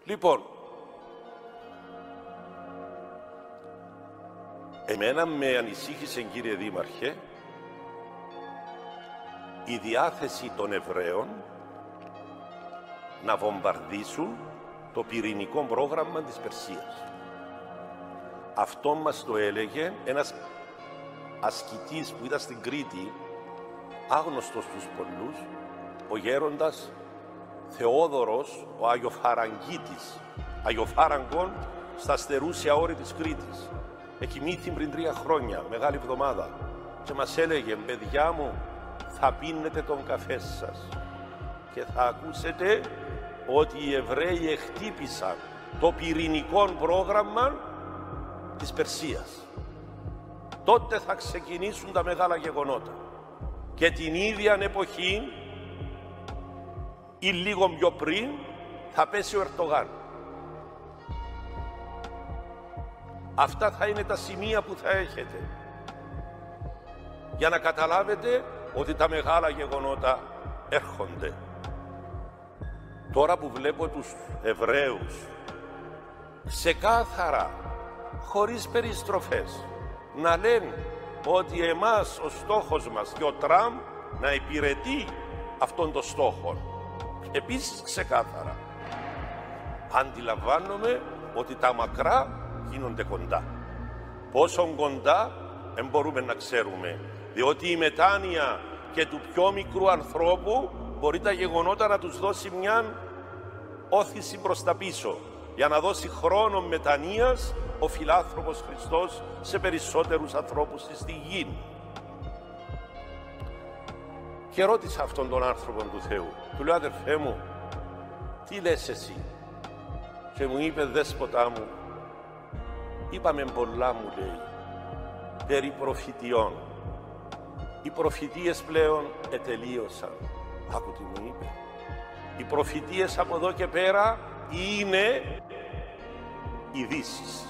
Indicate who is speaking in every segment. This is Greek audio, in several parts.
Speaker 1: Λοιπόν, εμένα με ανησύχησε, κύριε Δήμαρχε, η διάθεση των Εβραίων να βομβαρδίσουν το πυρηνικό πρόγραμμα της Περσίας. Αυτό μας το έλεγε ένας ασκητής που ήταν στην Κρήτη, άγνωστος στους πολλούς, ο γέροντας Θεόδωρος, ο Αγιοφαραγγίτης, Αγιοφάραγκον στα στερούσια όρη της Κρήτης. Εκοιμήθη πριν 3 χρόνια, Μεγάλη Εβδομάδα, και μας έλεγε: παιδιά μου, θα πίνετε τον καφέ σας και θα ακούσετε ότι οι Εβραίοι εκτύπησαν το πυρηνικό πρόγραμμα της Περσίας. Τότε θα ξεκινήσουν τα μεγάλα γεγονότα. Και την ίδια εποχή ή λίγο πιο πριν θα πέσει ο Ερντογάν. Αυτά θα είναι τα σημεία που θα έχετε για να καταλάβετε ότι τα μεγάλα γεγονότα έρχονται. Τώρα που βλέπω τους Εβραίους ξεκάθαρα, χωρίς περιστροφές, να λένε ότι εμάς ο στόχος μας και ο Τραμπ να υπηρετεί αυτόν τον στόχο. Επίσης ξεκάθαρα, αντιλαμβάνομαι ότι τα μακρά γίνονται κοντά. Πόσο κοντά δεν μπορούμε να ξέρουμε, διότι η μετάνοια και του πιο μικρού ανθρώπου μπορεί τα γεγονότα να τους δώσει μια όθηση προς τα πίσω, για να δώσει χρόνο μετανοίας ο φιλάνθρωπος Χριστός σε περισσότερους ανθρώπους στη γη. Και ρώτησα αυτόν τον άνθρωπο του Θεού, του λέω: αδερφέ μου, τι λες εσύ? Και μου είπε: δέσποτα μου, είπαμε πολλά, μου λέει, περί προφητιών. Οι προφητείες πλέον ετελείωσαν. Άκου τι μου είπε. Οι προφητείες από εδώ και πέρα είναι ειδήσεις.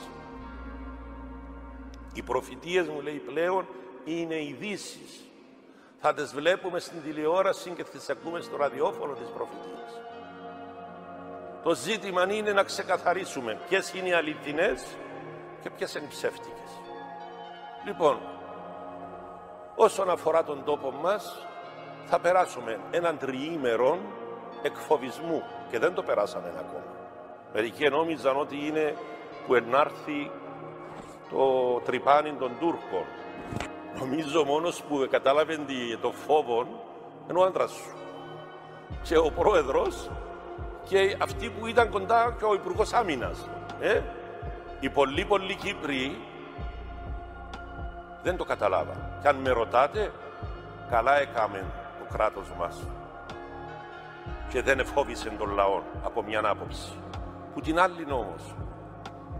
Speaker 1: Οι προφητείες, μου λέει, πλέον είναι ειδήσεις. Θα τις βλέπουμε στην τηλεόραση και τις ακούμε στο ραδιόφωνο τις προφητείες. Το ζήτημα είναι να ξεκαθαρίσουμε ποιες είναι οι αληθινές και ποιες είναι οι ψεύτικες. Λοιπόν, όσον αφορά τον τόπο μας, θα περάσουμε έναν τριήμερο εκφοβισμού και δεν το περάσαμε ακόμα. Μερικοί νόμιζαν ότι είναι που ενάρθει το τρυπάνι των Τούρκων. Νομίζω μόνος που κατάλαβε το φόβο είναι ο άντρας σου και ο πρόεδρος και αυτοί που ήταν κοντά και ο Υπουργός Άμυνας. Οι πολλοί Κύπροι δεν το καταλάβαν. Και αν με ρωτάτε, καλά έκαμε το κράτος μας και δεν εφόβησε τον λαό από μια άποψη. Που την άλλη όμως,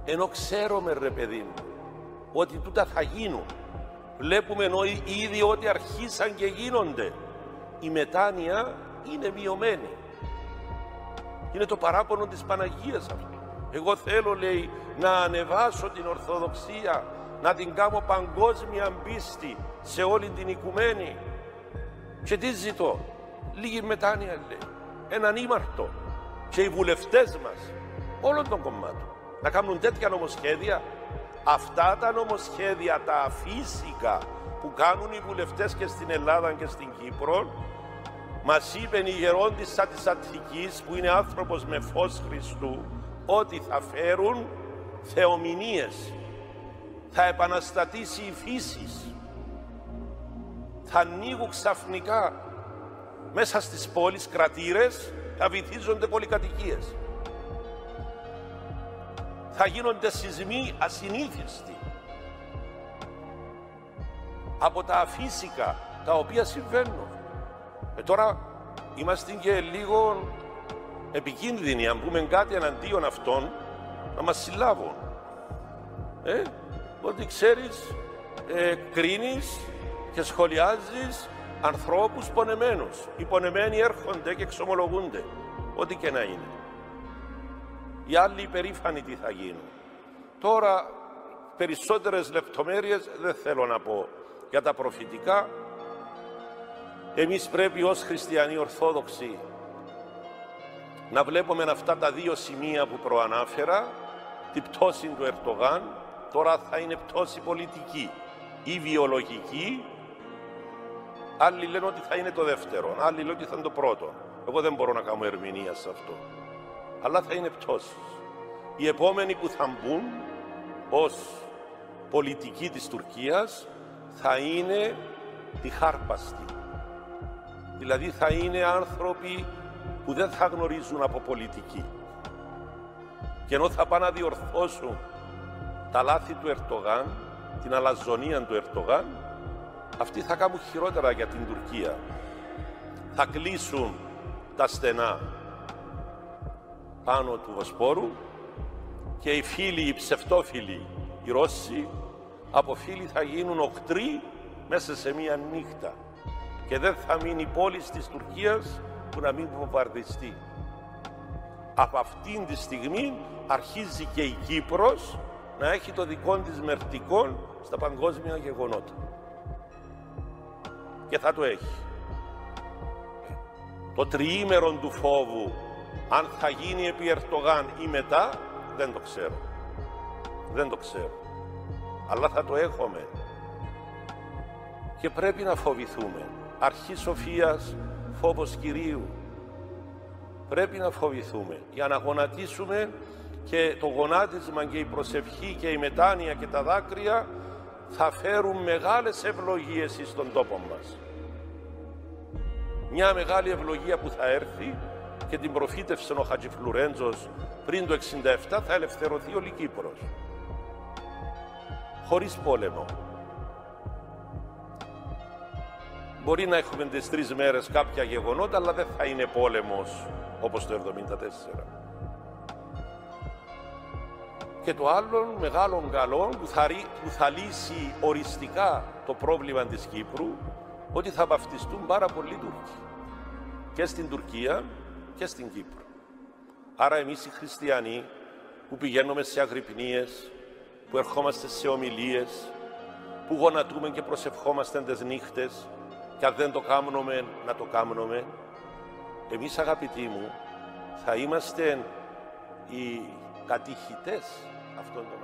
Speaker 1: ενώ ξέρουμε, ρε παιδί μου, ότι τούτα θα γίνουν, βλέπουμε ήδη ότι αρχίσαν και γίνονται, η μετάνοια είναι μειωμένη. Είναι το παράπονο της Παναγίας αυτό. Εγώ θέλω, λέει, να ανεβάσω την Ορθοδοξία, να την κάνω παγκόσμια πίστη σε όλη την οικουμένη. Και τι ζητώ? Λίγη μετάνοια, λέει. Έναν ήμαρτο. Και οι βουλευτές μας, όλων των κομμάτων, να κάνουν τέτοια νομοσχέδια. Αυτά τα νομοσχέδια, τα αφύσικα που κάνουν οι βουλευτές και στην Ελλάδα και στην Κύπρο, μας είπε η γερόντισσα της Αττικής, που είναι άνθρωπος με φως Χριστού, ότι θα φέρουν θεομηνίες. Θα επαναστατήσει η φύση. Θα ανοίγουν ξαφνικά μέσα στις πόλεις κρατήρες, θα βυθίζονται πολυκατοικίες. Θα γίνονται σεισμοί ασυνήθιστοι από τα αφύσικα τα οποία συμβαίνουν. Τώρα είμαστε και λίγο επικίνδυνοι, αν πούμε κάτι εναντίον αυτών, να μας συλλάβουν. Ότι ξέρεις, κρίνεις και σχολιάζεις ανθρώπους πονεμένους. Οι πονεμένοι έρχονται και εξομολογούνται, ό,τι και να είναι. Οι άλλοι υπερήφανοι τι θα γίνουν. Τώρα περισσότερες λεπτομέρειες δεν θέλω να πω για τα προφητικά. Εμείς πρέπει ως χριστιανοί Ορθόδοξοι να βλέπουμε αυτά τα δύο σημεία που προανάφερα, την πτώση του Ερντογάν, τώρα θα είναι πτώση πολιτική ή βιολογική. Άλλοι λένε ότι θα είναι το δεύτερο, άλλοι λένε ότι θα είναι το πρώτο. Εγώ δεν μπορώ να κάνω ερμηνεία σε αυτό. Αλλά θα είναι πτώσεις. Οι επόμενοι που θα μπουν ως πολιτική της Τουρκίας θα είναι τη χάρπαστη. Δηλαδή θα είναι άνθρωποι που δεν θα γνωρίζουν από πολιτική. Και ενώ θα πάνε να διορθώσουν τα λάθη του Ερντογάν, την αλαζονία του Ερντογάν, αυτοί θα κάνουν χειρότερα για την Τουρκία. Θα κλείσουν τα στενά πάνω του Βοσπόρου και οι φίλοι, οι ψευτόφιλοι, οι Ρώσοι, από φίλοι θα γίνουν οχτροί μέσα σε μία νύχτα. Και δεν θα μείνει πόλη της Τουρκίας που να μην βομβαρδιστεί. Από αυτήν τη στιγμή αρχίζει και η Κύπρος να έχει το δικό της μερτικό στα παγκόσμια γεγονότα. Και θα το έχει. Το τριήμερο του φόβου, αν θα γίνει επί Ερντογάν ή μετά, δεν το ξέρω. Δεν το ξέρω. Αλλά θα το έχουμε. Και πρέπει να φοβηθούμε. Αρχή σοφίας, φόβος Κυρίου. Πρέπει να φοβηθούμε για να γονατίσουμε, και το γονάτισμα και η προσευχή και η μετάνοια και τα δάκρυα θα φέρουν μεγάλες ευλογίες στον τόπο μας. Μια μεγάλη ευλογία που θα έρθει και την προφήτευσε ο Χατζηφλουρέντζος πριν το 1967, θα ελευθερωθεί όλη η Κύπρος. Χωρίς πόλεμο. Μπορεί να έχουμε τις 3 μέρες κάποια γεγονότα, αλλά δεν θα είναι πόλεμος όπως το 1974. Και το άλλο μεγάλο καλό που θα λύσει οριστικά το πρόβλημα της Κύπρου, ότι θα βαφτιστούν πάρα πολλοί Τούρκοι. Και στην Τουρκία και στην Κύπρο. Άρα εμείς οι χριστιανοί που πηγαίνουμε σε αγρυπνίες, που ερχόμαστε σε ομιλίες, που γονατούμε και προσευχόμαστε τις νύχτες, και αν δεν το κάνουμε, να το κάνουμε, εμείς αγαπητοί μου, θα είμαστε οι κατηχητές αυτών των